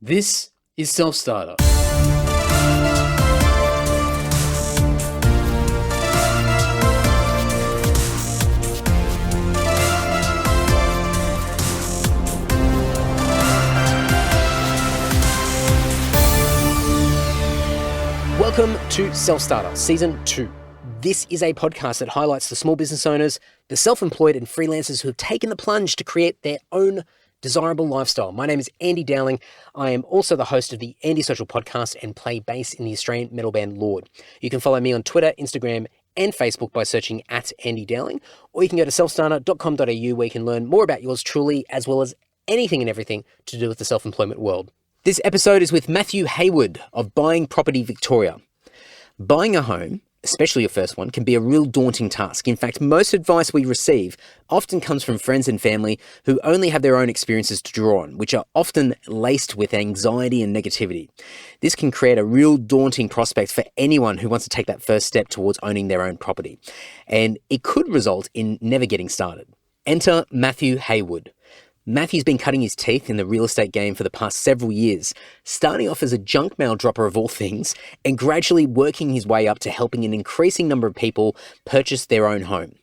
This is Self-Starter. Welcome to Self-Starter, Season 2. This is a podcast that highlights the small business owners, the self-employed and freelancers who have taken the plunge to create their own desirable lifestyle. My name is Andy Dowling. I am also the host of the Andy Social Podcast and play bass in the Australian metal band Lord. You can follow me on Twitter, Instagram, and Facebook by searching @Andy Dowling, or you can go to selfstarter.com.au where you can learn more about yours truly, as well as anything and everything to do with the self-employment world. This episode is with Mathew Heywood of Buying Property Victoria. Buying a home, especially your first one, can be a real daunting task. In fact, most advice we receive often comes from friends and family who only have their own experiences to draw on, which are often laced with anxiety and negativity. This can create a real daunting prospect for anyone who wants to take that first step towards owning their own property. And it could result in never getting started. Enter Mathew Heywood. Mathew's been cutting his teeth in the real estate game for the past several years, starting off as a junk mail dropper of all things, and gradually working his way up to helping an increasing number of people purchase their own home.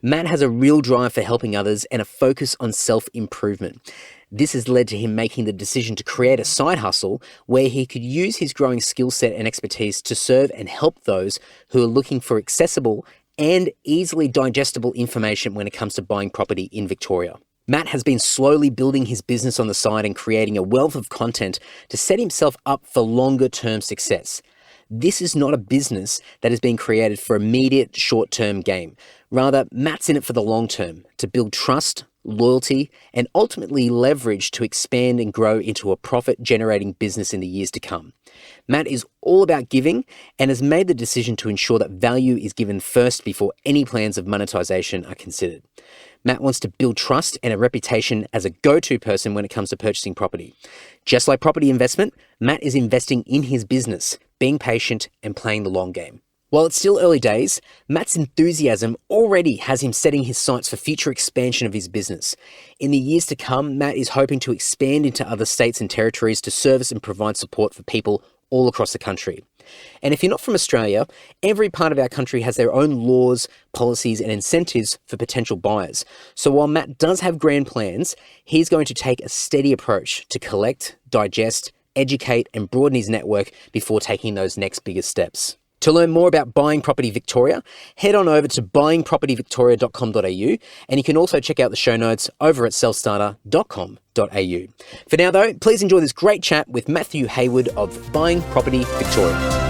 Matt has a real drive for helping others and a focus on self-improvement. This has led to him making the decision to create a side hustle where he could use his growing skill set and expertise to serve and help those who are looking for accessible and easily digestible information when it comes to buying property in Victoria. Matt has been slowly building his business on the side and creating a wealth of content to set himself up for longer-term success. This is not a business that has been created for immediate short-term gain. Rather, Matt's in it for the long term, to build trust, loyalty, and ultimately leverage to expand and grow into a profit-generating business in the years to come. Matt is all about giving and has made the decision to ensure that value is given first before any plans of monetization are considered. Matt wants to build trust and a reputation as a go-to person when it comes to purchasing property. Just like property investment, Matt is investing in his business, being patient and playing the long game. While it's still early days, Matt's enthusiasm already has him setting his sights for future expansion of his business. In the years to come, Matt is hoping to expand into other states and territories to service and provide support for people all across the country. And if you're not from Australia, every part of our country has their own laws, policies, and incentives for potential buyers. So while Matt does have grand plans, he's going to take a steady approach to collect, digest, educate, and broaden his network before taking those next biggest steps. To learn more about Buying Property Victoria, head on over to buyingpropertyvictoria.com.au, and you can also check out the show notes over at selfstarter.com.au. For now though, please enjoy this great chat with Mathew Heywood of Buying Property Victoria.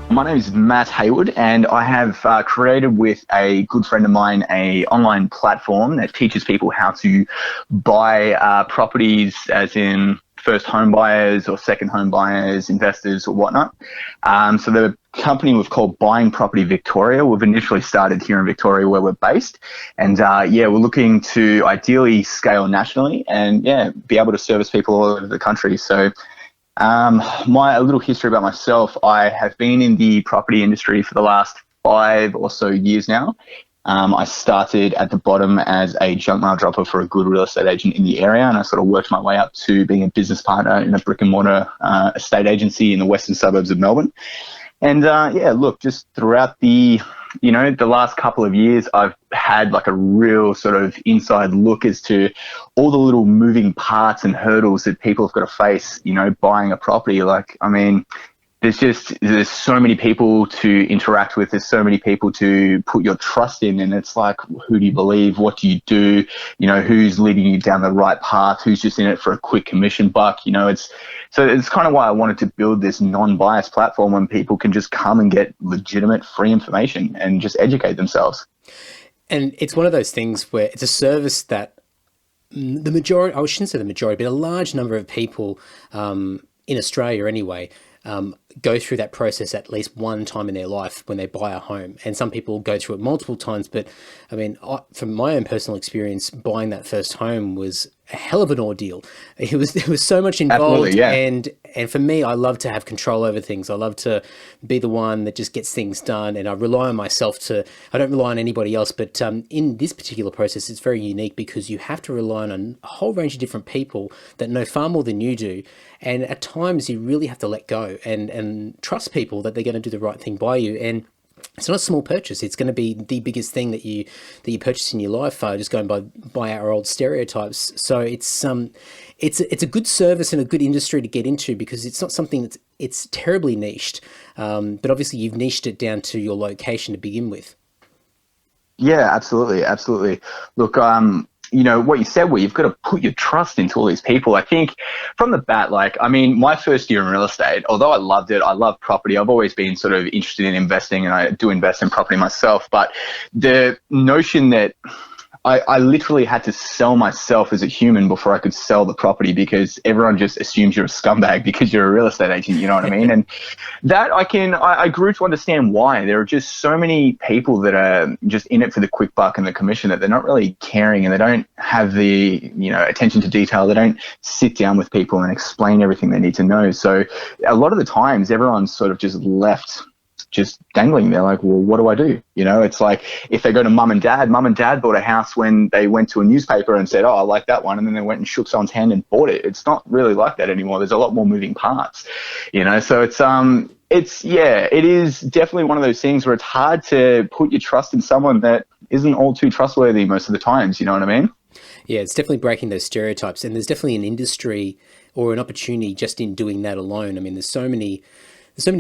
My name is Matt Heywood, and I have created with a good friend of mine an online platform that teaches people how to buy properties, as in first home buyers or second home buyers, investors or whatnot. So the company we've called Buying Property Victoria. We've initially started here in Victoria where we're based, and we're looking to ideally scale nationally and be able to service people all over the country. So a little history about myself. I have been in the property industry for the last 5 or so years now. I started at the bottom as a junk mail dropper for a good real estate agent in the area, and I sort of worked my way up to being a business partner in a brick and mortar estate agency in the western suburbs of Melbourne. And just throughout the last couple of years, I've had like a real sort of inside look as to all the little moving parts and hurdles that people have got to face, buying a property. There's so many people to interact with. There's so many people to put your trust in. And it's like, who do you believe? What do you do? Who's leading you down the right path? Who's just in it for a quick commission buck? It's kind of why I wanted to build this non-biased platform when people can just come and get legitimate free information and just educate themselves. And it's one of those things where it's a service that the majority, I shouldn't say the majority, but a large number of people in Australia anyway, go through that process at least one time in their life when they buy a home. And some people go through it multiple times. But I mean, from my own personal experience, buying that first home was a hell of an ordeal. There was so much involved. Absolutely, yeah. And for me, I love to have control over things. I love to be the one that just gets things done, and I rely on myself I don't rely on anybody else. But in this particular process, it's very unique because you have to rely on a whole range of different people that know far more than you do. And at times you really have to let go and trust people that they're going to do the right thing by you. And it's not a small purchase. It's going to be the biggest thing that you purchase in your life. Just going by our old stereotypes. So it's a good service and a good industry to get into because it's not something it's terribly niched. But obviously you've niched it down to your location to begin with. Yeah, absolutely, absolutely. Look, what you said, where you've got to put your trust into all these people. I think from the bat, my first year in real estate, although I loved it, I love property. I've always been sort of interested in investing, and I do invest in property myself. But the notion that I literally had to sell myself as a human before I could sell the property, because everyone just assumes you're a scumbag because you're a real estate agent, you know what I mean? And that I grew to understand why. There are just so many people that are just in it for the quick buck and the commission, that they're not really caring, and they don't have the, attention to detail. They don't sit down with people and explain everything they need to know. So a lot of the times everyone's sort of just left just dangling there, like, well, what do I do? It's like if they go to mum and dad bought a house when they went to a newspaper and said, oh, I like that one, and then they went and shook someone's hand and bought it. It's not really like that anymore. There's a lot more moving parts, so it is definitely one of those things where it's hard to put your trust in someone that isn't all too trustworthy most of the times, you know what I mean? Yeah, it's definitely breaking those stereotypes, and there's definitely an industry or an opportunity just in doing that alone. I mean, there's so many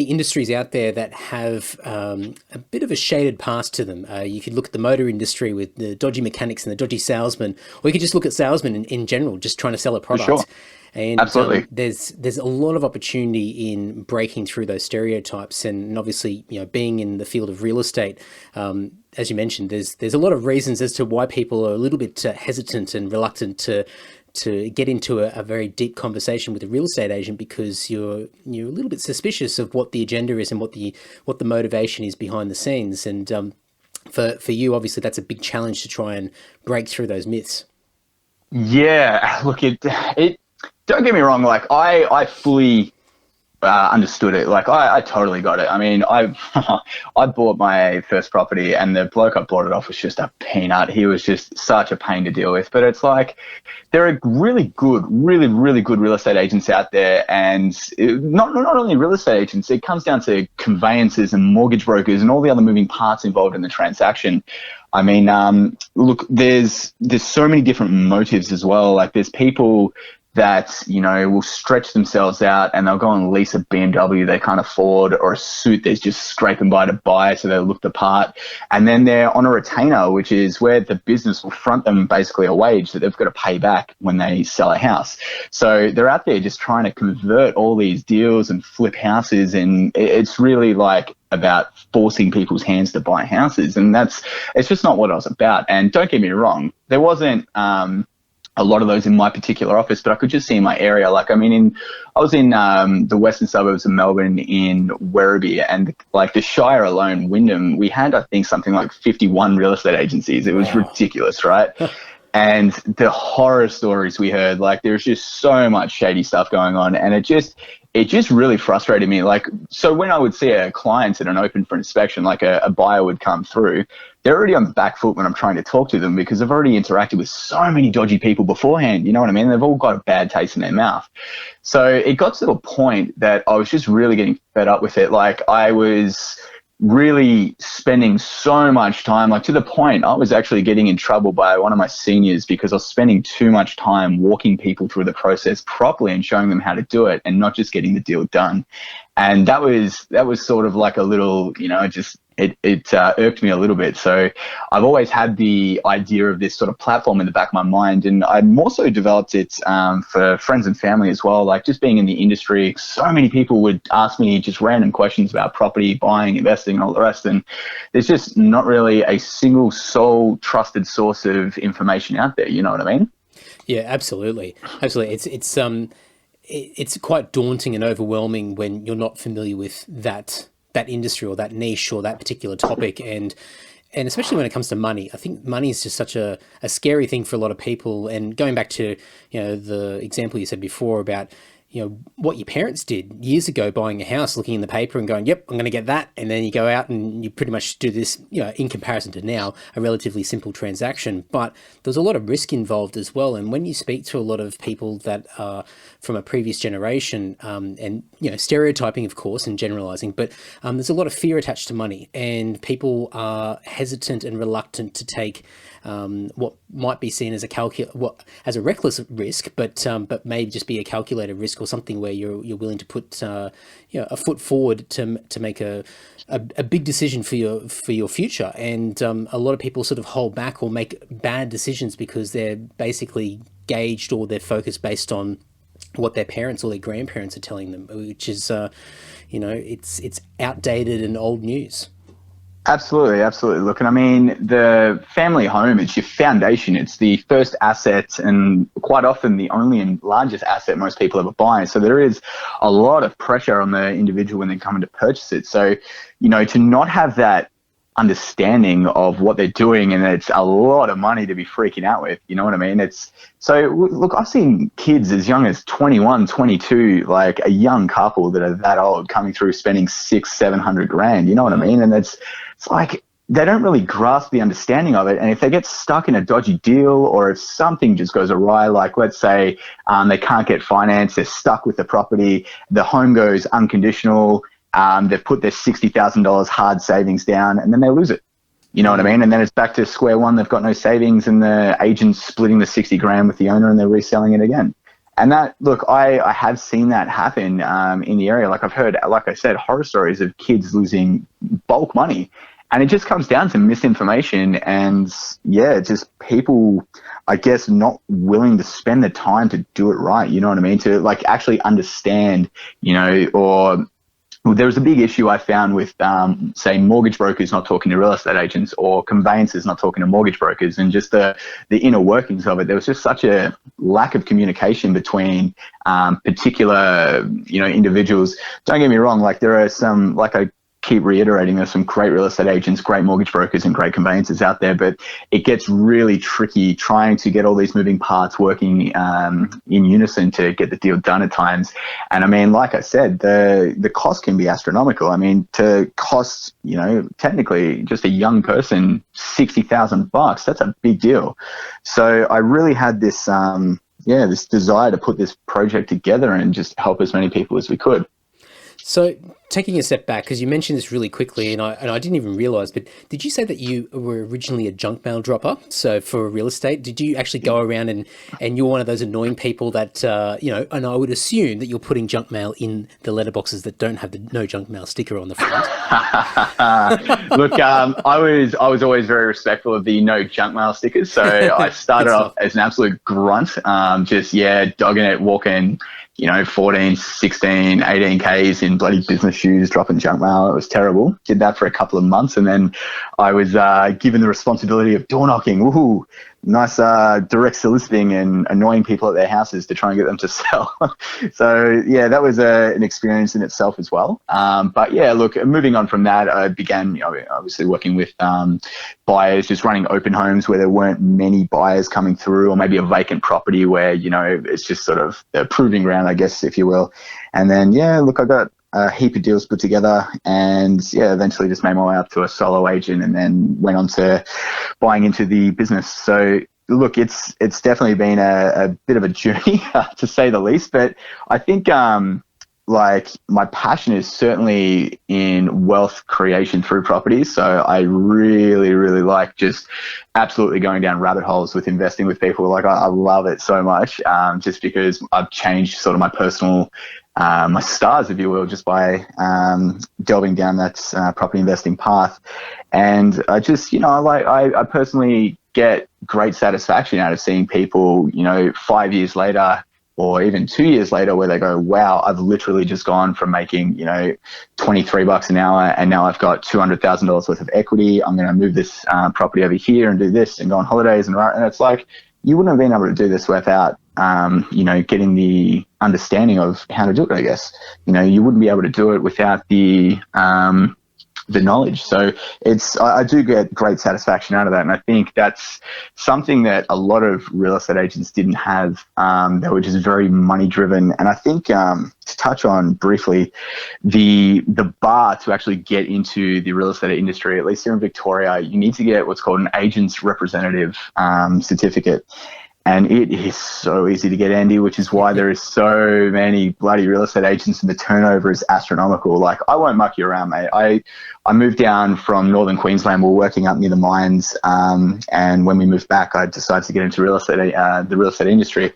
industries out there that have a bit of a shaded past to them. You could look at the motor industry with the dodgy mechanics and the dodgy salesmen, or you could just look at salesmen in general, just trying to sell a product. For sure. And absolutely, there's a lot of opportunity in breaking through those stereotypes, and obviously, being in the field of real estate, as you mentioned, there's a lot of reasons as to why people are a little bit hesitant and reluctant to get into a very deep conversation with a real estate agent, because you're a little bit suspicious of what the agenda is and what the motivation is behind the scenes. And for you, obviously, that's a big challenge to try and break through those myths. Yeah, look, it don't get me wrong. I fully understood it. I totally got it. I mean, I bought my first property, and the bloke I bought it off was just a peanut. He was just such a pain to deal with. But it's there are really good real estate agents out there, and not only real estate agents. It comes down to conveyancers and mortgage brokers and all the other moving parts involved in the transaction. I mean, look, there's so many different motives as well. There's people that, will stretch themselves out, and they'll go and lease a BMW they can't afford, or a suit they're just scraping by to buy so they look the part. And then they're on a retainer, which is where the business will front them basically a wage that they've got to pay back when they sell a house. So they're out there just trying to convert all these deals and flip houses, and it's really about forcing people's hands to buy houses. And it's just not what I was about. And don't get me wrong, there wasn't a lot of those in my particular office, but I could just see in my area. I was in the western suburbs of Melbourne in Werribee, and the Shire alone, Wyndham, we had, I think, something like 51 real estate agencies. It was ridiculous, right? And the horror stories we heard, there's just so much shady stuff going on, and it just really frustrated me. So when I would see a client at an open for inspection, a buyer would come through, they're already on the back foot when I'm trying to talk to them, because I've already interacted with so many dodgy people beforehand. You know what I mean? They've all got a bad taste in their mouth. So it got to a point that I was just really getting fed up with it. I was really spending so much time, to the point I was actually getting in trouble by one of my seniors, because I was spending too much time walking people through the process properly and showing them how to do it, and not just getting the deal done. And that was sort of a little, it irked me a little bit. So I've always had the idea of this sort of platform in the back of my mind, and I more so developed it for friends and family as well. Just being in the industry, so many people would ask me just random questions about property, buying, investing, and all the rest. And there's just not really a single sole trusted source of information out there. You know what I mean? Yeah, absolutely. It's quite daunting and overwhelming when you're not familiar with that industry or that niche or that particular topic. And And especially when it comes to money, I think money is just such a scary thing for a lot of people. And going back to, the example you said before about, what your parents did years ago, buying a house, looking in the paper and going, yep, I'm going to get that. And then you go out and you pretty much do this, in comparison to now, a relatively simple transaction. But there's a lot of risk involved as well. And when you speak to a lot of people that are from a previous generation, and, stereotyping, of course, and generalizing, but there's a lot of fear attached to money, and people are hesitant and reluctant to take what might be seen as a reckless risk, but maybe just be a calculated risk, or something where you're willing to put a foot forward to make a big decision for your future. And a lot of people sort of hold back or make bad decisions because they're basically gauged, or they're focused based on what their parents or their grandparents are telling them, which is it's outdated and old news. Absolutely, absolutely. Look, and I mean, the family home, it's your foundation. It's the first asset, and quite often the only and largest asset most people ever buy. So there is a lot of pressure on the individual when they're coming to purchase it. So, to not have that understanding of what they're doing, and it's a lot of money to be freaking out with, you know what I mean? It's so, look, I've seen kids as young as 21, 22, like a young couple that are that old coming through spending 600-700 grand, you know what I mean? And it's like, they don't really grasp the understanding of it. And if they get stuck in a dodgy deal, or if something just goes awry, like let's say they can't get finance, they're stuck with the property, the home goes unconditional, they've put their $60,000 hard savings down, and then they lose it. You know what I mean? And then it's back to square one. They've got no savings, and the agent's splitting the 60 grand with the owner, and they're reselling it again. And that, look, I have seen that happen in the area. Like, I've heard, like I said, horror stories of kids losing bulk money. And it just comes down to misinformation and, just people, I guess, not willing to spend the time to do it right. You know what I mean? To, like, actually understand, or there was a big issue I found with, say, mortgage brokers not talking to real estate agents, or conveyancers not talking to mortgage brokers, and just the inner workings of it. There was just such a lack of communication between particular, individuals. Don't get me wrong, like, there are some, like I keep reiterating, there's some great real estate agents, great mortgage brokers, and great conveyancers out there, but it gets really tricky trying to get all these moving parts working in unison to get the deal done at times. And I mean, like I said, the cost can be astronomical. I mean, to cost, technically just a young person $60,000, that's a big deal. So I really had this, this desire to put this project together and just help as many people as we could. So taking a step back, because you mentioned this really quickly, and I didn't even realize, but did you say that you were originally a junk mail dropper? So for real estate, did you actually go around and you're one of those annoying people that, and I would assume that you're putting junk mail in the letterboxes that don't have the no junk mail sticker on the front? Look, I was always very respectful of the no junk mail stickers. So I started off as an absolute grunt, dogging it, walking, 14, 16, 18 Ks in bloody business shoes, dropping junk mail. It was terrible. Did that for a couple of months. And then I was given the responsibility of door knocking. Woohoo! Nice direct soliciting and annoying people at their houses to try and get them to sell. So, that was an experience in itself as well. But, look, moving on from that, I began, obviously working with buyers, just running open homes where there weren't many buyers coming through, or maybe a vacant property where, it's just sort of a proving ground, I guess, if you will. And then, look, I got a heap of deals put together, and eventually just made my way up to a solo agent, and then went on to buying into the business. So look, it's definitely been a bit of a journey to say the least, but I think like my passion is certainly in wealth creation through properties. So I really, really like just absolutely going down rabbit holes with investing with people. Like I love it so much, just because I've changed sort of my personal my stars, if you will, just by delving down that property investing path. And I just, I personally get great satisfaction out of seeing people, 5 years later or even 2 years later, where they go, wow, I've literally just gone from making, $23 an hour, and now I've got $200,000 worth of equity. I'm going to move this property over here and do this and go on holidays. And it's like, you wouldn't have been able to do this without, getting the understanding of how to do it, I guess. You wouldn't be able to do it without the the knowledge. So I do get great satisfaction out of that. And I think that's something that a lot of real estate agents didn't have. They were just very money driven. And I think to touch on briefly, the bar to actually get into the real estate industry, at least here in Victoria, you need to get what's called an agent's representative certificate. And it is so easy to get, Andy, which is why there is so many bloody real estate agents and the turnover is astronomical. Like, I won't muck you around, mate. I moved down from northern Queensland. We were working up near the mines. And when we moved back, I decided to get into real estate, the real estate industry.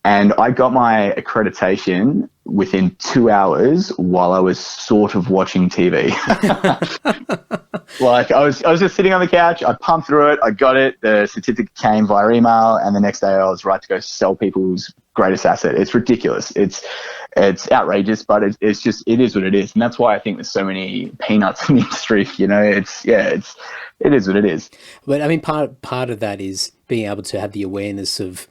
And I got my accreditation within 2 hours while I was sort of watching TV. Like, I was just sitting on the couch. I pumped through it. I got it. The certificate came via email, and the next day I was right to go sell people's greatest asset. It's ridiculous. It's outrageous, but it is what it is, and that's why I think there's so many peanuts in the industry. You know, it is what it is. But I mean, part of that is being able to have the awareness of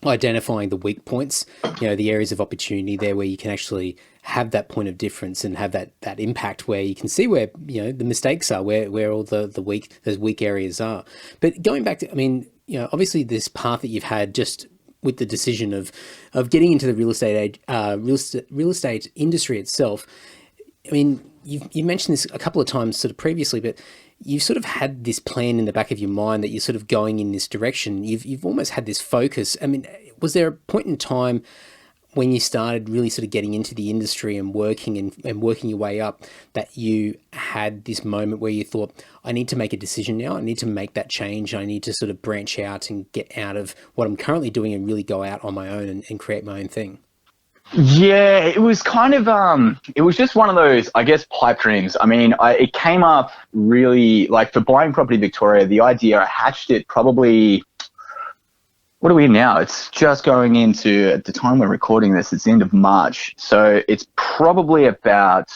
identifying the weak points, you know, the areas of opportunity there where you can actually have that point of difference and have that impact where you can see where, you know, the mistakes are, where all those weak areas are. But going back to, I mean, you know, obviously this path that you've had just with the decision of getting into the real estate industry itself. I mean, you mentioned this a couple of times sort of previously, but you've sort of had this plan in the back of your mind that you're sort of going in this direction. You've almost had this focus. I mean, was there a point in time when you started really sort of getting into the industry and working your way up that you had this moment where you thought, I need to make a decision now. I need to make that change. I need to sort of branch out and get out of what I'm currently doing and really go out on my own and create my own thing? Yeah, it was kind of, it was just one of those, I guess, pipe dreams. I mean, it came up really, like, for buying property in Victoria, the idea, I hatched it probably, what are we now? It's just going into, at the time we're recording this, it's the end of March. So it's probably about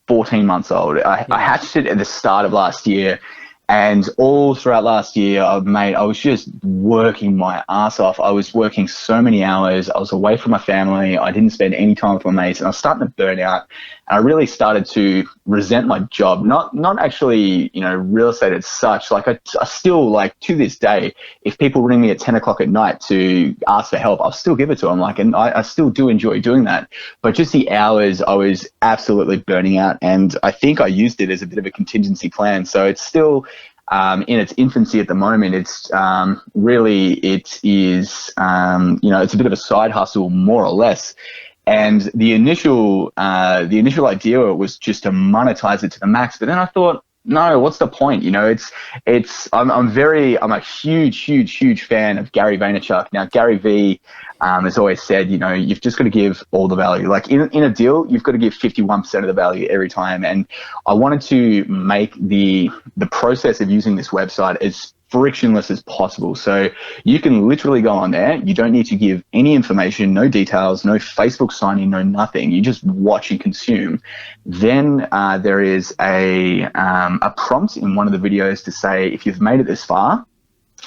14 months old. I hatched it at the start of last year. And all throughout last year, I was just working my ass off. I was working so many hours. I was away from my family. I didn't spend any time with my mates, and I was starting to burn out. And I really started to resent my job, not actually, you know, real estate as such. Like, I still, like, to this day, if people ring me at 10 o'clock at night to ask for help, I'll still give it to them. Like, and I still do enjoy doing that. But just the hours, I was absolutely burning out. And I think I used it as a bit of a contingency plan. So it's still in its infancy at the moment. It's really, it is, you know, it's a bit of a side hustle, more or less. And the initial idea was just to monetize it to the max. But then I thought, no, what's the point? You know, I'm a huge fan of Gary Vaynerchuk. Now, Gary V has always said, you know, you've just got to give all the value. Like, in a deal, you've got to give 51% of the value every time. And I wanted to make the process of using this website as frictionless as possible. So you can literally go on there. You don't need to give any information, no details, no Facebook sign-in, no nothing. You just watch and consume. Then there is a prompt in one of the videos to say, if you've made it this far,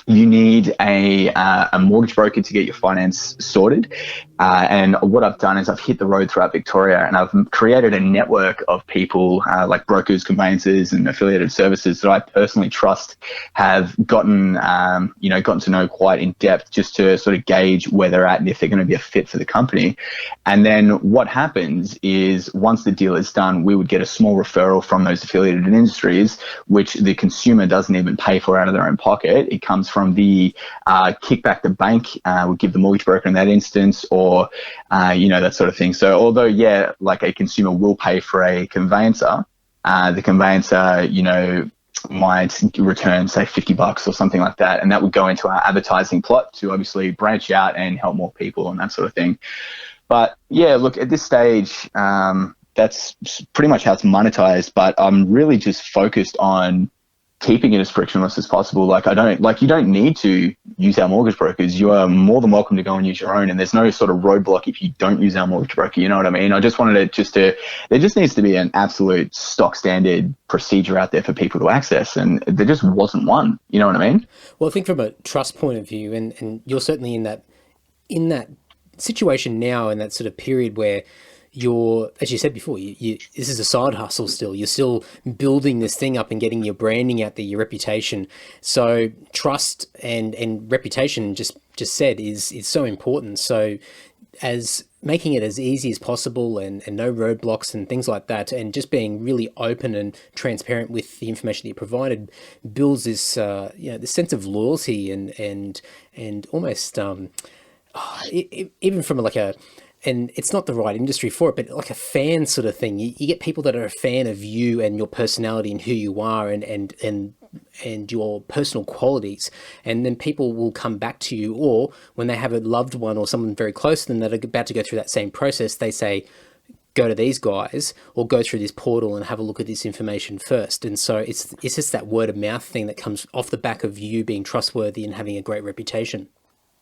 you need a mortgage broker to get your finance sorted. And what I've done is I've hit the road throughout Victoria, and I've created a network of people like brokers, conveyancers, and affiliated services that I personally trust have gotten to know quite in depth, just to sort of gauge where they're at and if they're going to be a fit for the company. And then what happens is, once the deal is done, we would get a small referral from those affiliated industries, which the consumer doesn't even pay for out of their own pocket. It comes from the kickback the bank would give the mortgage broker in that instance, or that sort of thing. So although, yeah, like, a consumer will pay for a conveyancer, the conveyancer, might return, say, $50 or something like that, and that would go into our advertising plot to obviously branch out and help more people and that sort of thing. But yeah, look, at this stage, that's pretty much how it's monetized, but I'm really just focused on keeping it as frictionless as possible. You don't need to use our mortgage brokers. You are more than welcome to go and use your own, and there's no sort of roadblock if you don't use our mortgage broker. You know what I mean? I just wanted there just needs to be an absolute stock standard procedure out there for people to access, and there just wasn't one. You know what I mean? Well, I think from a trust point of view, and you're certainly in that situation now, in that sort of period where you're, as you said before, this is a side hustle still. You're still building this thing up and getting your branding out there, your reputation. So trust and reputation, just said, is so important. So as making it as easy as possible and no roadblocks and things like that, and just being really open and transparent with the information that you provided builds this, this sense of loyalty and almost, even from and it's not the right industry for it, but like a fan sort of thing. You get people that are a fan of you and your personality and who you are and your personal qualities, and then people will come back to you, or when they have a loved one or someone very close to them that are about to go through that same process, they say, go to these guys or go through this portal and have a look at this information first. And so it's just that word of mouth thing that comes off the back of you being trustworthy and having a great reputation.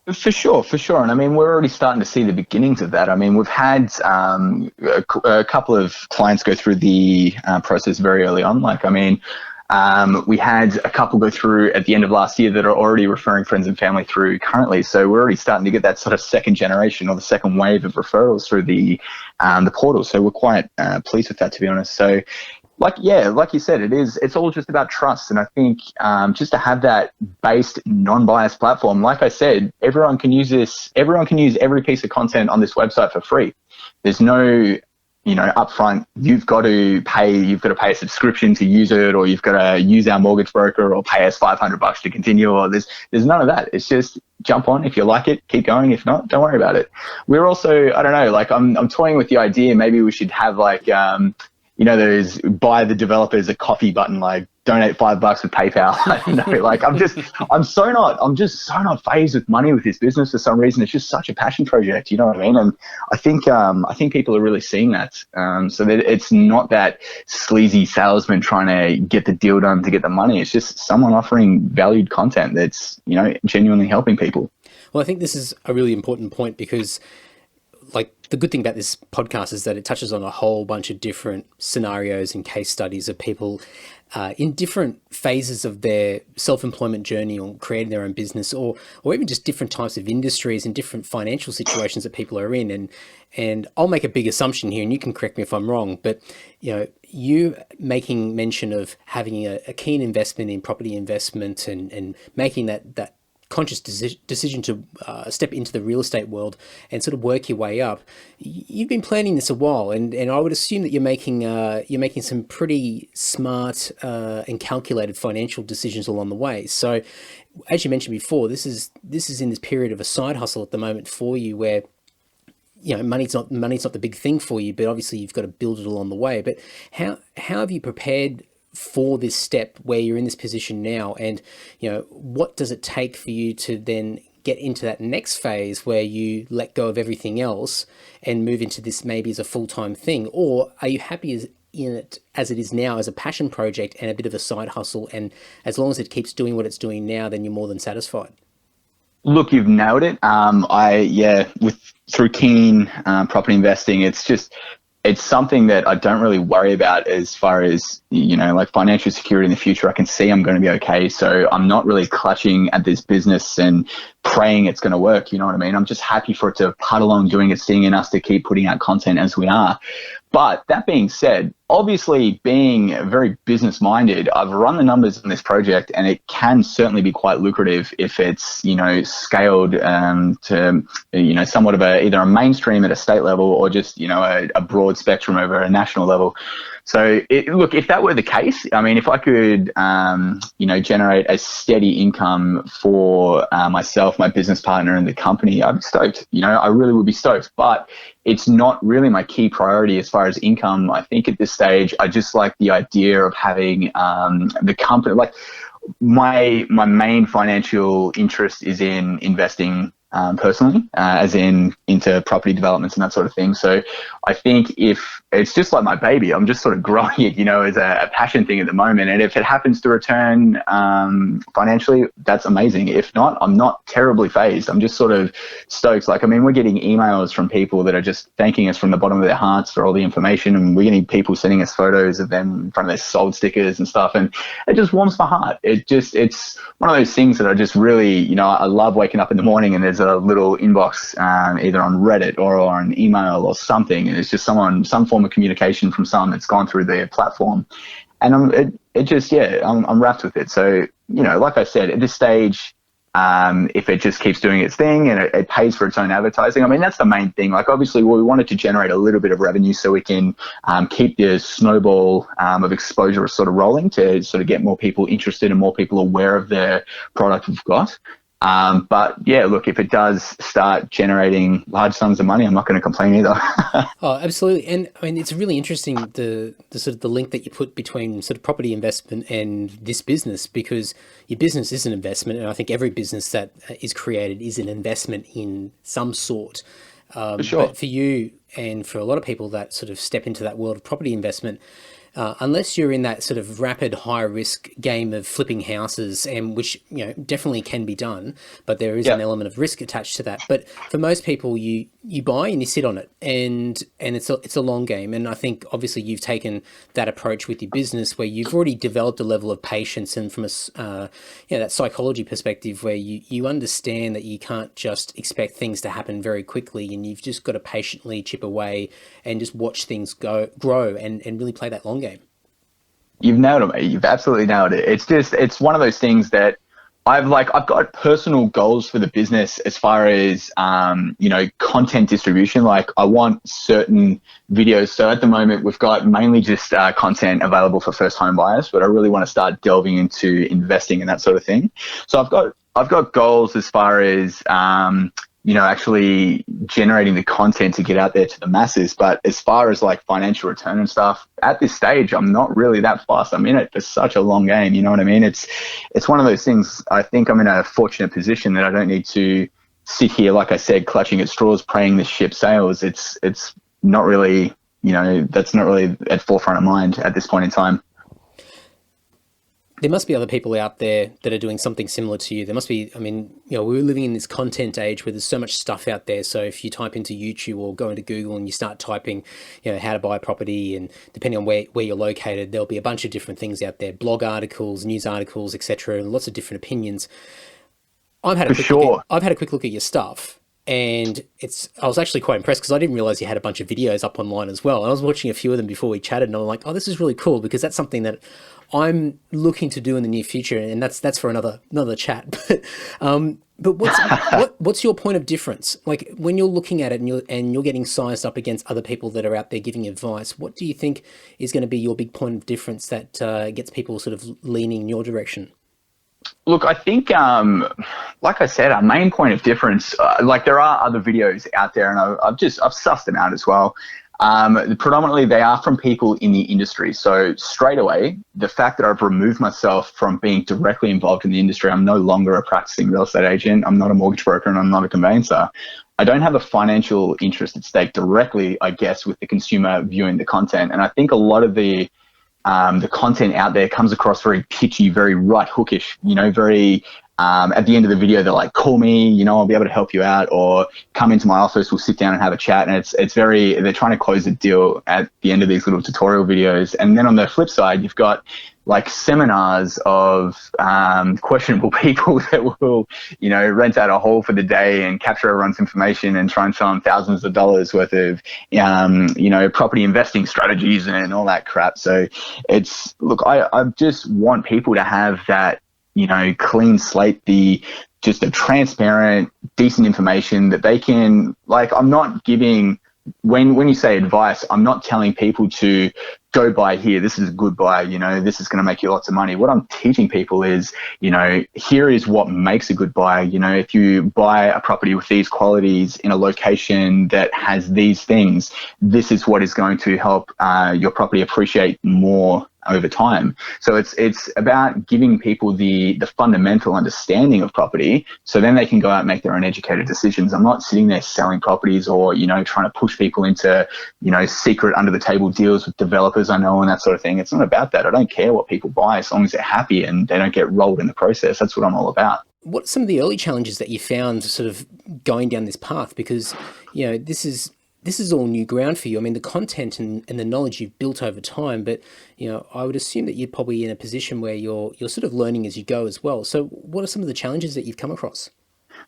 For sure. And I mean, we're already starting to see the beginnings of that. I mean, we've had a couple of clients go through the process very early on. We had a couple go through at the end of last year that are already referring friends and family through currently. So we're already starting to get that sort of second generation or the second wave of referrals through the portal. So we're quite pleased with that, to be honest. So like you said, it's all just about trust. And I think just to have that based, non-biased platform, like I said, everyone can use every piece of content on this website for free. There's no, upfront, you've got to pay a subscription to use it, or you've got to use our mortgage broker or pay us $500 to continue, or there's none of that. It's just jump on. If you like it, keep going. If not, don't worry about it. We're also, I don't know, I'm toying with the idea, maybe we should have there's buy the developers a coffee button, like donate $5 with PayPal. I don't know, I'm just so not phased with money with this business for some reason. It's just such a passion project, you know what I mean? And I think people are really seeing that. So that it's not that sleazy salesman trying to get the deal done to get the money. It's just someone offering valued content that's, genuinely helping people. Well, I think this is a really important point because the good thing about this podcast is that it touches on a whole bunch of different scenarios and case studies of people in different phases of their self-employment journey or creating their own business, or even just different types of industries and different financial situations that people are in. And I'll make a big assumption here, and you can correct me if I'm wrong, but you making mention of having a keen investment in property investment and making that conscious decision to step into the real estate world and sort of work your way up. You've been planning this a while, and I would assume that you're making some pretty smart and calculated financial decisions along the way. So, as you mentioned before, this is in this period of a side hustle at the moment for you, where money's not the big thing for you, but obviously you've got to build it along the way. But how have you prepared for this step where you're in this position now, and what does it take for you to then get into that next phase where you let go of everything else and move into this maybe as a full-time thing? Or are you happy in it as it is now, as a passion project and a bit of a side hustle, and as long as it keeps doing what it's doing now, then you're more than satisfied? Look, you've nailed it. Through keen property investing, it's something that I don't really worry about as far as, financial security in the future. I can see I'm going to be okay. So I'm not really clutching at this business and praying it's going to work. You know what I mean? I'm just happy for it to putt along doing its thing and us to keep putting out content as we are. But that being said, obviously being very business minded, I've run the numbers in this project, and it can certainly be quite lucrative if it's, scaled to, somewhat of either a mainstream at a state level or just, a broad spectrum over a national level. So if that were the case, I mean, if I could, generate a steady income for myself, my business partner, and the company, I'd be stoked. I really would be stoked. But it's not really my key priority as far as income. I think at this stage, I just like the idea of having the company. Like my main financial interest is in investing personally, as into property developments and that sort of thing. So I think if it's just like my baby. I'm just sort of growing it, as a passion thing at the moment. And if it happens to return financially, that's amazing. If not, I'm not terribly phased. I'm just sort of stoked. Like, I mean, we're getting emails from people that are just thanking us from the bottom of their hearts for all the information. And we're getting people sending us photos of them in front of their sold stickers and stuff. And it just warms my heart. It's one of those things that I just really, I love waking up in the morning and there's a little inbox either on Reddit or an email or something. And it's just some form of communication from someone that's gone through their platform. And I'm wrapped with it. So, like I said, at this stage, if it just keeps doing its thing and it pays for its own advertising, I mean, that's the main thing. Like, obviously, we wanted to generate a little bit of revenue so we can keep the snowball of exposure sort of rolling to sort of get more people interested and more people aware of the product we've got. But yeah, look, if it does start generating large sums of money, I'm not going to complain either. Oh, absolutely. And I mean, it's really interesting, the sort of the link that you put between sort of property investment and this business, because your business is an investment. And I think every business that is created is an investment in some sort. For sure. But for you and for a lot of people that sort of step into that world of property investment, unless you're in that sort of rapid high risk game of flipping houses, and which definitely can be done, but there is an element of risk attached to that. But for most people, you buy and you sit on it, and it's a long game. And I think obviously you've taken that approach with your business, where you've already developed a level of patience, and from a that psychology perspective, where you understand that you can't just expect things to happen very quickly, and you've just got to patiently chip away and just watch things grow and really play that long game. You've nailed it, mate. You've absolutely nailed it. It's one of those things that I've got personal goals for the business as far as, content distribution. Like, I want certain videos. So at the moment, we've got mainly just content available for first home buyers, but I really want to start delving into investing and that sort of thing. So I've got goals as far as, actually generating the content to get out there to the masses. But as far as like financial return and stuff, at this stage, I'm not really that fast. I'm in it for such a long game. You know what I mean? It's one of those things. I think I'm in a fortunate position that I don't need to sit here, like I said, clutching at straws, praying the ship sails. It's not really, that's not really at forefront of mind at this point in time. There must be other people out there that are doing something similar to you. There must be, we're living in this content age where there's so much stuff out there. So if you type into YouTube or go into Google and you start typing, how to buy a property, and depending on where you're located, there'll be a bunch of different things out there, blog articles, news articles, etc., and lots of different opinions. I've had a quick look at your stuff, and I was actually quite impressed, because I didn't realize you had a bunch of videos up online as well. And I was watching a few of them before we chatted, and I'm like, oh, this is really cool, because that's something that I'm looking to do in the near future, and that's for another chat. But what's your point of difference? Like, when you're looking at it and you're getting sized up against other people that are out there giving advice, what do you think is going to be your big point of difference that gets people sort of leaning in your direction? Look, I think, like I said, our main point of difference, there are other videos out there, and I've sussed them out as well. Predominantly, they are from people in the industry. So straight away, the fact that I've removed myself from being directly involved in the industry, I'm no longer a practicing real estate agent. I'm not a mortgage broker, and I'm not a conveyancer. I don't have a financial interest at stake directly, I guess, with the consumer viewing the content. And I think a lot of the content out there comes across very pitchy, very right hookish, very, at the end of the video, they're like, call me, I'll be able to help you out, or come into my office, we'll sit down and have a chat. And they're trying to close a deal at the end of these little tutorial videos. And then on the flip side, you've got like seminars of questionable people that will, rent out a hall for the day and capture everyone's information and try and sell them thousands of dollars worth of, property investing strategies and all that crap. So I just want people to have that, clean slate, just a transparent, decent information that they can, I'm not giving, when you say advice, I'm not telling people to go buy here. This is a good buy, this is going to make you lots of money. What I'm teaching people is, here is what makes a good buy. If you buy a property with these qualities in a location that has these things, this is what is going to help your property appreciate more over time. So it's about giving people the fundamental understanding of property, so then they can go out and make their own educated decisions. I'm not sitting there selling properties or, trying to push people into, secret under the table deals with developers I know and that sort of thing. It's not about that. I don't care what people buy as long as they're happy and they don't get rolled in the process. That's what I'm all about. What are some of the early challenges that you found sort of going down this path? Because, this is all new ground for you. I mean, the content and the knowledge you've built over time, but, I would assume that you're probably in a position where you're sort of learning as you go as well. So what are some of the challenges that you've come across?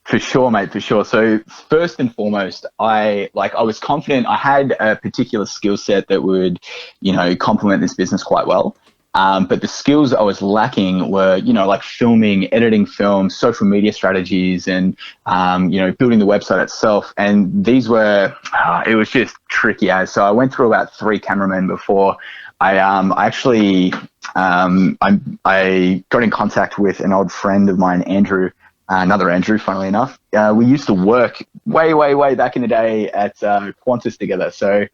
For sure, mate, for sure. So first and foremost, I was confident I had a particular skill set that would, complement this business quite well. But the skills I was lacking were, like filming, editing film, social media strategies, and, building the website itself. And these were, it was just tricky. So I went through about 3 cameramen before I got in contact with an old friend of mine, Andrew, another Andrew, funnily enough. We used to work way back in the day at Qantas together. So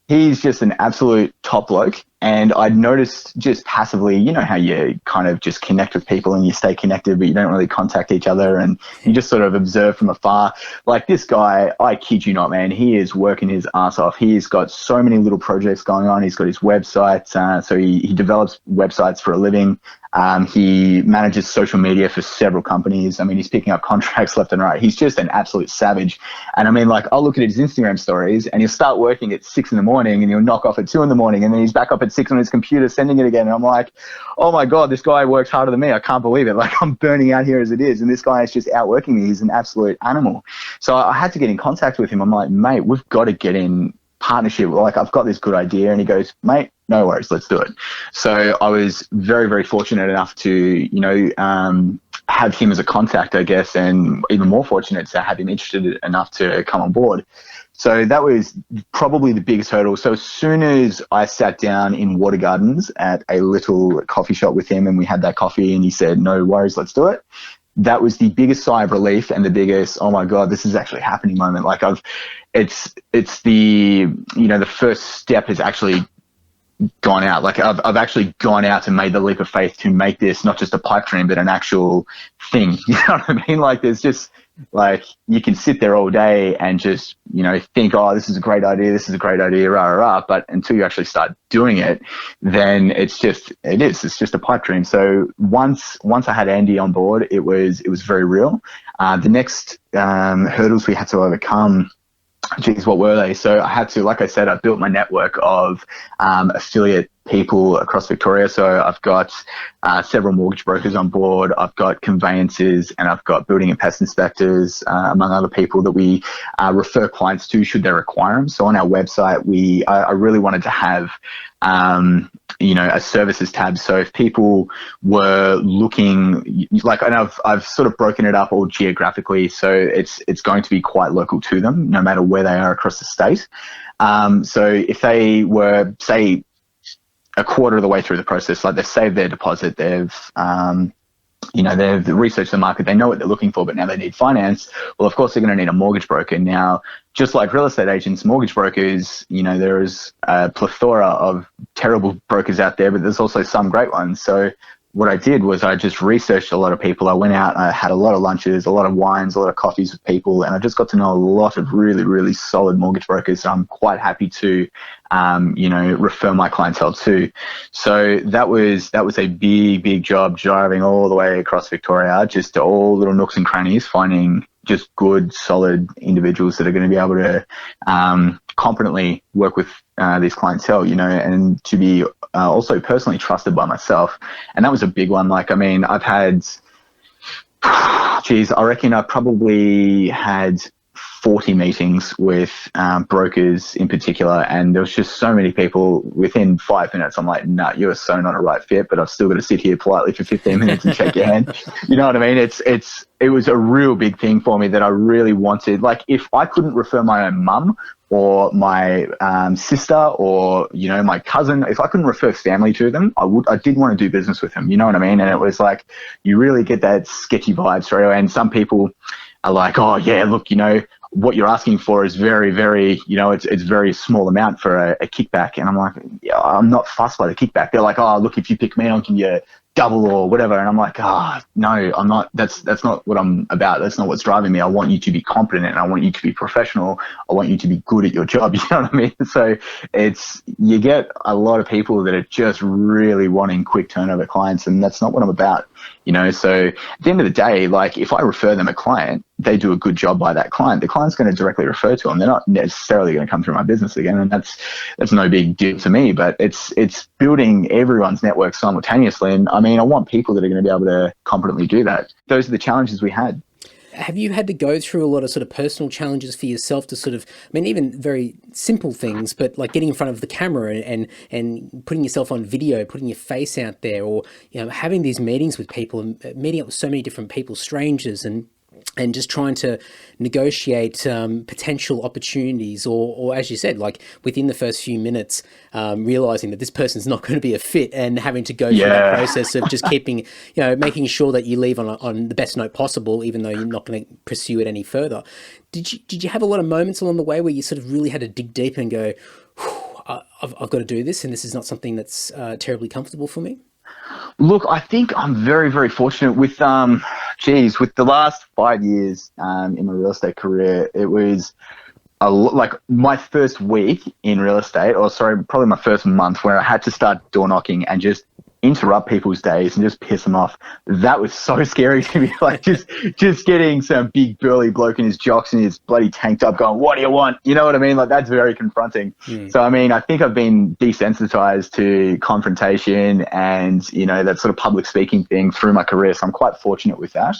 he's just an absolute top bloke. And I'd noticed just passively, how you kind of just connect with people and you stay connected, but you don't really contact each other and you just sort of observe from afar. Like this guy, I kid you not, man, he is working his ass off. He's got so many little projects going on. He's got his website. So he develops websites for a living. He manages social media for several companies. I mean, he's picking up contracts left and right. He's just an absolute savage. And I mean, I'll look at his Instagram stories and he'll start working at 6 a.m. and he'll knock off at 2 a.m. and then he's back up at 6 on his computer sending it again. And I'm like, oh my God, this guy works harder than me. I can't believe it. I'm burning out here as it is. And this guy is just outworking me. He's an absolute animal. So I had to get in contact with him. I'm like, mate, we've got to get in partnership. I've got this good idea. And he goes, mate, no worries, let's do it. So I was very, very fortunate enough to, have him as a contact, I guess, and even more fortunate to have him interested enough to come on board. So that was probably the biggest hurdle. So as soon as I sat down in Water Gardens at a little coffee shop with him and we had that coffee and he said, no worries, let's do it. That was the biggest sigh of relief and the biggest, oh my God, this is actually happening moment. It's the, the first step has actually gone out. I've actually gone out and made the leap of faith to make this not just a pipe dream, but an actual thing. You know what I mean? There's just you can sit there all day and just, think, oh, this is a great idea. This is a great idea, rah, rah, rah. But until you actually start doing it, then it's just a pipe dream. So once I had Andy on board, it was very real. The next hurdles we had to overcome, geez, what were they? So I had to, like I said, I built my network of affiliate people across Victoria. So I've got several mortgage brokers on board. I've got conveyancers and I've got building and pest inspectors, among other people that we refer clients to should they require them. So on our website, I really wanted to have a services tab. So if people were looking, and I've sort of broken it up all geographically, so it's going to be quite local to them, no matter where they are across the state. So if they were, say, a quarter of the way through the process, they've saved their deposit, they've researched the market, they know what they're looking for, but now they need finance. Well, of course, they're going to need a mortgage broker. Now, just like real estate agents, mortgage brokers, there is a plethora of terrible brokers out there, but there's also some great ones. So what I did was I just researched a lot of people. I went out, I had a lot of lunches, a lot of wines, a lot of coffees with people, and I just got to know a lot of really, really solid mortgage brokers that I'm quite happy to, refer my clientele to. So that was a big job, driving all the way across Victoria, just to all little nooks and crannies, finding just good, solid individuals that are going to be able to competently work with these clientele, and to be also personally trusted by myself. And that was a big one. I've had, I reckon I probably had 40 meetings with brokers in particular, and there was just so many people. Within 5 minutes, I'm like, nah, you are so not a right fit, but I've still got to sit here politely for 15 minutes and shake your hand. You know what I mean? It was a real big thing for me that I really wanted. If I couldn't refer my own mum or my sister or, my cousin, if I couldn't refer family to them, I did want to do business with them. You know what I mean? And it was you really get that sketchy vibe straight away. And some people are like, oh yeah, look, what you're asking for is very, very, it's very small amount for a kickback. And I'm like, yeah, I'm not fussed by the kickback. They're like, oh, look, if you pick me, I'll give you double or whatever. And I'm like, no, I'm not, that's not what I'm about. That's not what's driving me. I want you to be competent and I want you to be professional. I want you to be good at your job. You know what I mean? So you get a lot of people that are just really wanting quick turnover clients, and that's not what I'm about. So at the end of the day, like if I refer them a client, they do a good job by that client, the client's going to directly refer to them. They're not necessarily going to come through my business again. And that's no big deal to me, but it's building everyone's network simultaneously. And I mean, I want people that are going to be able to competently do that. Those are the challenges we had. Have you had to go through a lot of sort of personal challenges for yourself to sort of, I mean, even very simple things, but like getting in front of the camera and putting yourself on video, putting your face out there, or, having these meetings with people and meeting up with so many different people, strangers, and just trying to negotiate potential opportunities, or as you said, like within the first few minutes, realizing that this person's not going to be a fit, and having to go through that process of just keeping, making sure that you leave on the best note possible, even though you're not going to pursue it any further. Did you have a lot of moments along the way where you sort of really had to dig deep and go, I've got to do this, and this is not something that's terribly comfortable for me? Look, I think I'm very, very fortunate with, with the last 5 years in my real estate career. It was like my first week in real estate, probably my first month, where I had to start door knocking and just interrupt people's days and just piss them off. That was so scary to me. Like just getting some big burly bloke in his jocks and his bloody tank top going, what do you want? You know what I mean? Like that's very confronting. So, I mean, I think I've been desensitized to confrontation and, that sort of public speaking thing through my career. So I'm quite fortunate with that.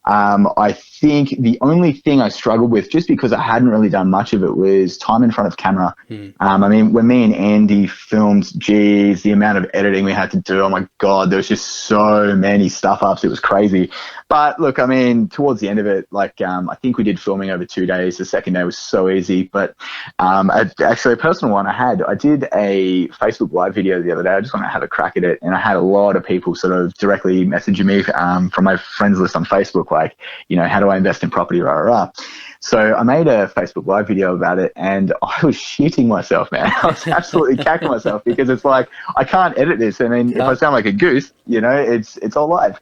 I think the only thing I struggled with, just because I hadn't really done much of it, was time in front of camera. I mean, when me and Andy filmed, the amount of editing we had to do, oh my God, there was just so many stuff ups. It was crazy. But look, I mean, towards the end of it, like, I think we did filming over 2 days. The second day was so easy. But actually, a personal one I did a Facebook Live video the other day. I just want to have a crack at it. And I had a lot of people sort of directly messaging me from my friends list on Facebook, like, how do I invest in property, rah, rah, rah. So I made a Facebook Live video about it, and I was shitting myself, man. I was absolutely cacking myself, because it's like, I can't edit this. I mean, if I sound like a goose, it's all live.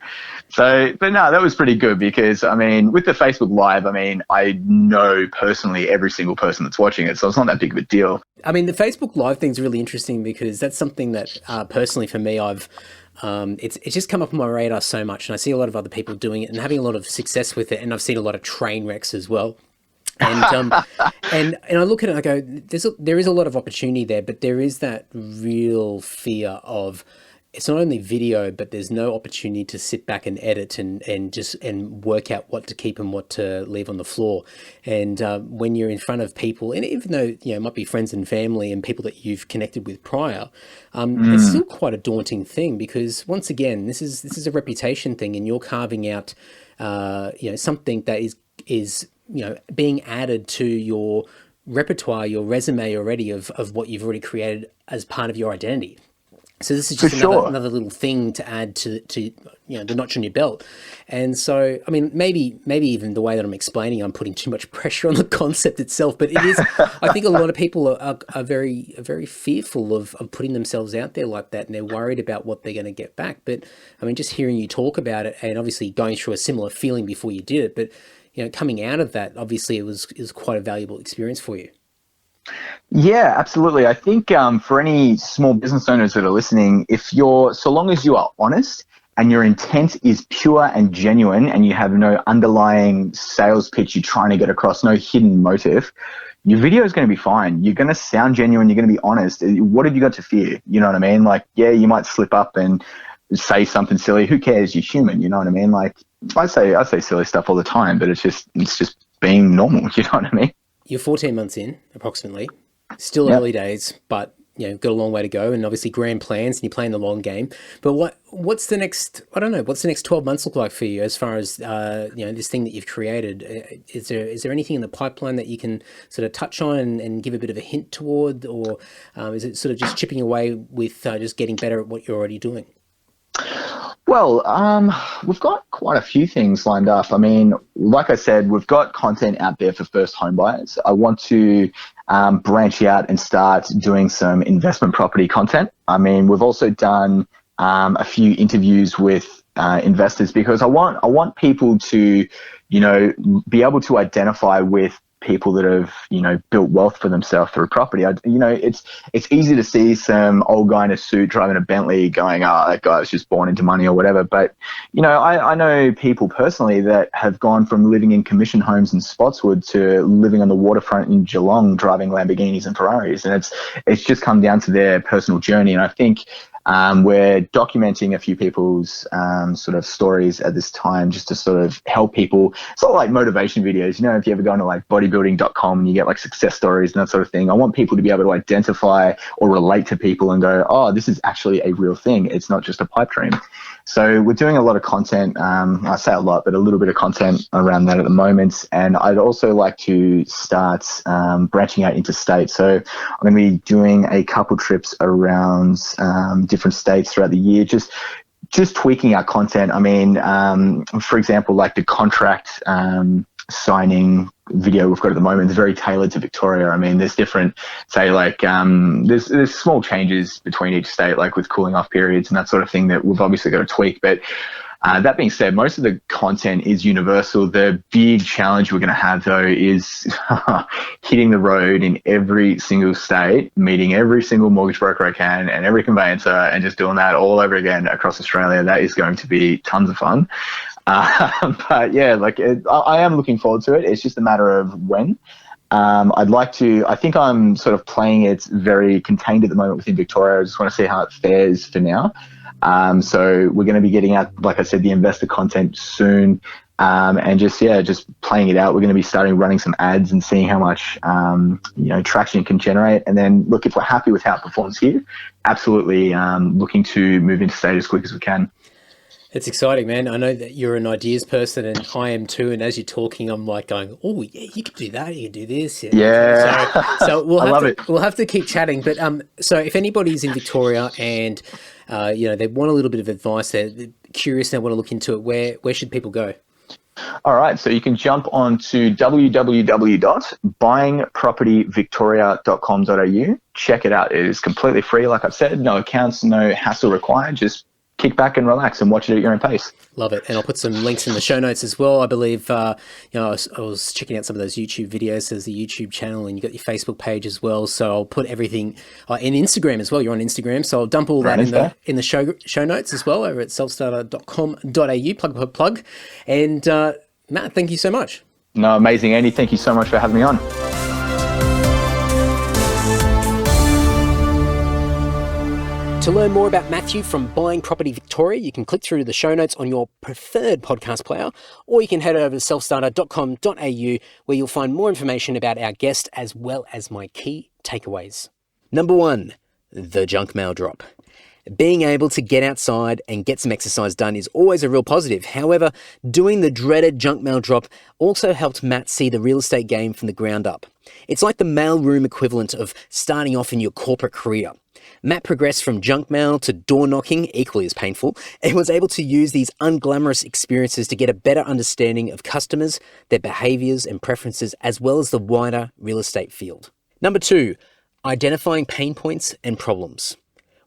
So, but no, that was pretty good, because, I mean, with the Facebook Live, I mean, I know personally every single person that's watching it, so it's not that big of a deal. I mean, the Facebook Live thing's really interesting, because that's something that personally for me, it's just come up on my radar so much, and I see a lot of other people doing it and having a lot of success with it, and I've seen a lot of train wrecks as well. And and I look at it and I go, there is a lot of opportunity there, but there is that real fear of, it's not only video, but there's no opportunity to sit back and edit and work out what to keep and what to leave on the floor. And when you're in front of people, and even though it might be friends and family and people that you've connected with prior, it's still quite a daunting thing, because once again, this is a reputation thing, and you're carving out something that is being added to your repertoire, your resume already of what you've already created as part of your identity. So this is just another little thing to add to the notch on your belt. And so, I mean, maybe even the way that I'm explaining, I'm putting too much pressure on the concept itself, but it is, I think a lot of people are very, very fearful of putting themselves out there like that, and they're worried about what they're going to get back. But I mean, just hearing you talk about it, and obviously going through a similar feeling before you did it, but coming out of that, obviously it was quite a valuable experience for you. Yeah, absolutely. I think for any small business owners that are listening, so long as you are honest and your intent is pure and genuine, and you have no underlying sales pitch you're trying to get across, no hidden motive, your video is going to be fine. You're going to sound genuine. You're going to be honest. What have you got to fear? You know what I mean? Like, yeah, you might slip up and say something silly. Who cares? You're human. You know what I mean? Like, I say silly stuff all the time, but it's just being normal. You know what I mean? You're 14 months in, approximately. Still early days, but got a long way to go, and obviously grand plans, and you're playing the long game. But what's the next? I don't know. What's the next 12 months look like for you, as far as this thing that you've created? Is there anything in the pipeline that you can sort of touch on and give a bit of a hint toward, or is it sort of just chipping away with just getting better at what you're already doing? Well, we've got quite a few things lined up. I mean, like I said, we've got content out there for first home buyers. I want to branch out and start doing some investment property content. I mean, we've also done a few interviews with investors because I want people to, be able to identify with people that have, built wealth for themselves through property. It's easy to see some old guy in a suit driving a Bentley going, that guy was just born into money or whatever. But, I know people personally that have gone from living in commission homes in Spotswood to living on the waterfront in Geelong, driving Lamborghinis and Ferraris. And it's just come down to their personal journey. And I think we're documenting a few people's sort of stories at this time just to sort of help people. Sort of like motivation videos, if you ever go into like bodybuilding.com and you get like success stories and that sort of thing. I want people to be able to identify or relate to people and go, oh, this is actually a real thing. It's not just a pipe dream. So we're doing a lot of content. I say a lot, but a little bit of content around that at the moment. And I'd also like to start branching out into states. So I'm going to be doing a couple trips around different states throughout the year, just tweaking our content. I mean, for example, like the contract signing video we've got at the moment is very tailored to Victoria. I mean, there's different, say, like there's small changes between each state, like with cooling off periods and that sort of thing that we've obviously got to tweak. But that being said, most of the content is universal. The big challenge we're going to have, though, is hitting the road in every single state, meeting every single mortgage broker I can and every conveyancer and just doing that all over again across Australia. That is going to be tons of fun. But yeah, I am looking forward to it. It's just a matter of when. I think I'm sort of playing it very contained at the moment within Victoria. I just want to see how it fares for now. So we're going to be getting out, like I said, the investor content soon, and just playing it out. We're going to be starting running some ads and seeing how much, traction it can generate. And then look, if we're happy with how it performs here, absolutely looking to move into state as quick as we can. It's exciting, man. I know that you're an ideas person and I am too. And as you're talking, I'm like going, oh yeah, you could do that. You could do this. Yeah. So we'll have to keep chatting. But so if anybody's in Victoria and, they want a little bit of advice, they're curious, they want to look into it, where should people go? All right. So you can jump on to www.buyingpropertyvictoria.com.au. Check it out. It is completely free. Like I've said, no accounts, no hassle required. Just kick back and relax and watch it at your own pace. Love it. And I'll put some links in the show notes as well. I believe, I was checking out some of those YouTube videos. There's the YouTube channel and you got your Facebook page as well. So I'll put everything in Instagram as well. You're on Instagram. So I'll dump all that in the show notes as well over at selfstarter.com.au, plug. And Matt, thank you so much. No, amazing, Andy. Thank you so much for having me on. To learn more about Mathew from Buying Property Victoria, you can click through to the show notes on your preferred podcast player, or you can head over to selfstarter.com.au where you'll find more information about our guest as well as my key takeaways. Number 1, the junk mail drop. Being able to get outside and get some exercise done is always a real positive. However, doing the dreaded junk mail drop also helped Matt see the real estate game from the ground up. It's like the mailroom equivalent of starting off in your corporate career. Matt progressed from junk mail to door knocking, equally as painful, and was able to use these unglamorous experiences to get a better understanding of customers, their behaviours and preferences, as well as the wider real estate field. Number 2, identifying pain points and problems.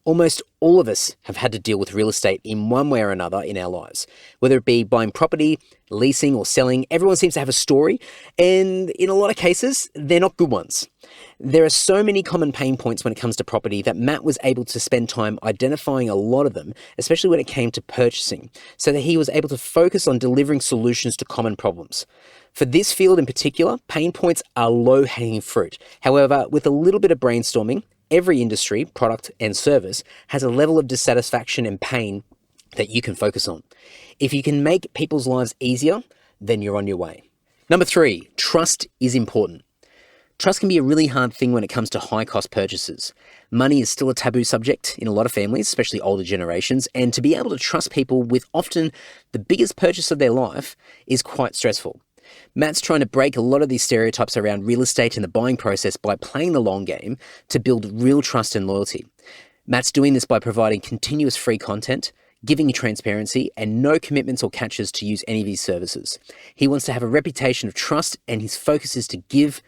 Almost all of us have had to deal with real estate in one way or another in our lives. Whether it be buying property, leasing or selling, everyone seems to have a story, and in a lot of cases, they're not good ones. There are so many common pain points when it comes to property that Matt was able to spend time identifying a lot of them, especially when it came to purchasing, so that he was able to focus on delivering solutions to common problems. For this field in particular, pain points are low-hanging fruit. However, with a little bit of brainstorming, every industry, product and service has a level of dissatisfaction and pain that you can focus on. If you can make people's lives easier, then you're on your way. Number 3, trust is important. Trust can be a really hard thing when it comes to high-cost purchases. Money is still a taboo subject in a lot of families, especially older generations, and to be able to trust people with often the biggest purchase of their life is quite stressful. Matt's trying to break a lot of these stereotypes around real estate and the buying process by playing the long game to build real trust and loyalty. Matt's doing this by providing continuous free content, giving you transparency and no commitments or catches to use any of his services. He wants to have a reputation of trust, and his focus is to give,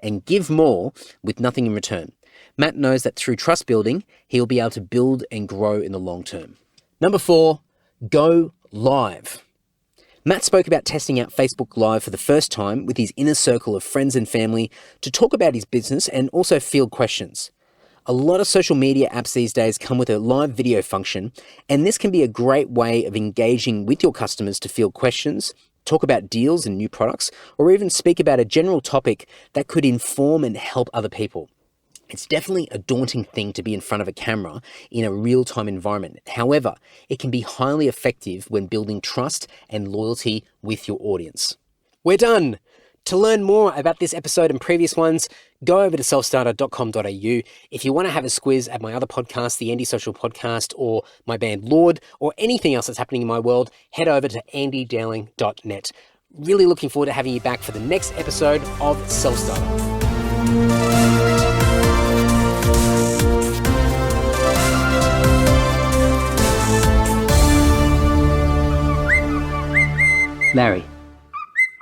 and give more with nothing in return. Matt knows that through trust building, he will be able to build and grow in the long term. Number 4, go live. Matt spoke about testing out Facebook Live for the first time with his inner circle of friends and family to talk about his business and also field questions. A lot of social media apps these days come with a live video function, and this can be a great way of engaging with your customers to field questions, talk about deals and new products, or even speak about a general topic that could inform and help other people. It's definitely a daunting thing to be in front of a camera in a real-time environment. However, it can be highly effective when building trust and loyalty with your audience. We're done. To learn more about this episode and previous ones, go over to selfstarter.com.au. If you want to have a squiz at my other podcast, the Andy Social Podcast, or my band Lord, or anything else that's happening in my world, head over to andydowling.net. Really looking forward to having you back for the next episode of Self-Starter. Larry.